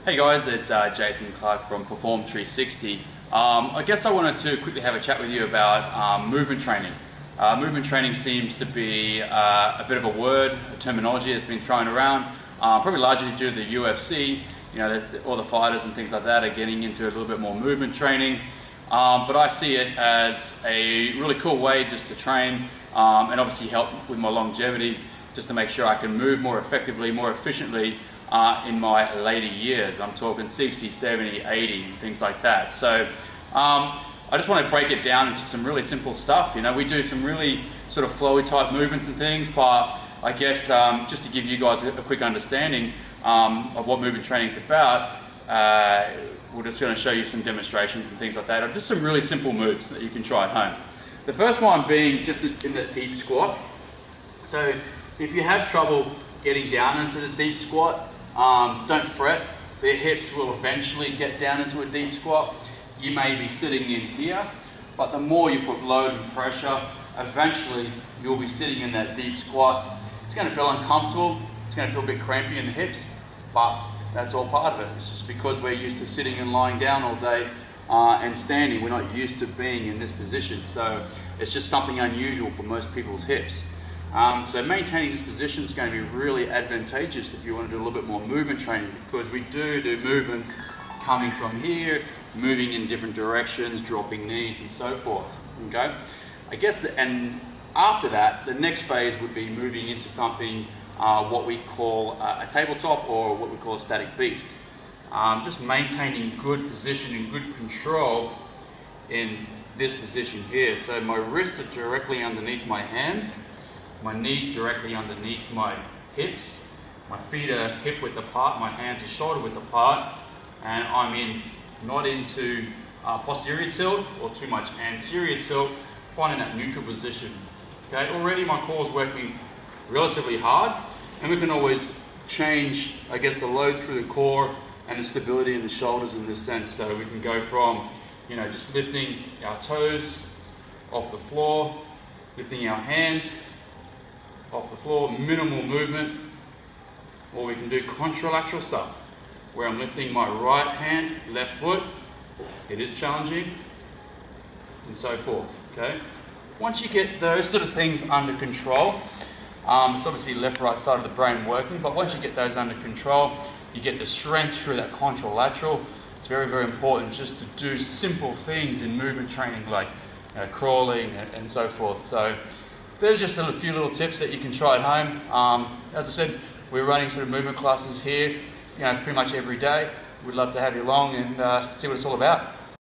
Hey guys, it's Jason Clark from Perform 360. I guess I wanted to quickly have a chat with you about movement training. Movement training seems to be a bit of a word, a terminology that's been thrown around, probably largely due to the UFC. You know, all the fighters and things like that are getting into a little bit more movement training. But I see it as a really cool way just to train and obviously help with my longevity, just to make sure I can move more effectively, more efficiently in my later years. I'm talking 60, 70, 80, things like that. So I just want to break it down into some really simple stuff. You know, we do some really sort of flowy type movements and things, but I guess just to give you guys a quick understanding of what movement training is about, we're just going to show you some demonstrations and things like that of just some really simple moves that you can try at home. The first one being just in the deep squat. So if you have trouble getting down into the deep squat, don't fret. The hips will eventually get down into a deep squat. You may be sitting in here, but the more you put load and pressure, eventually you'll be sitting in that deep squat. It's going to feel uncomfortable. It's going to feel a bit crampy in the hips, but that's all part of it. It's just because we're used to sitting and lying down all day and standing. We're not used to being in this position. So it's just something unusual for most people's hips. So maintaining this position is going to be really advantageous if you want to do a little bit more movement training, because we do movements coming from here, moving in different directions, dropping knees and so forth. Okay, I guess and after that, the next phase would be moving into something what we call a tabletop, or what we call a static beast. Just maintaining good position and good control in this position here. So my wrists are directly underneath my hands. My knees directly underneath my hips. My feet are hip width apart. My hands are shoulder width apart. And I'm not into posterior tilt or too much anterior tilt, finding that neutral position. Okay, already my core is working relatively hard, and we can always change, I guess, the load through the core and the stability in the shoulders in this sense. So we can go from, you know, just lifting our toes off the floor, lifting our hands off the floor, minimal movement, or we can do contralateral stuff where I'm lifting my right hand, left foot. It is challenging, and so forth. Okay, once you get those sort of things under control, it's obviously left, right side of the brain working, but once you get those under control, you get the strength through that contralateral. It's very, very important just to do simple things in movement training, like crawling and so forth. So there's just a few little tips that you can try at home. As I said, we're running sort of movement classes here, you know, pretty much every day. We'd love to have you along and see what it's all about.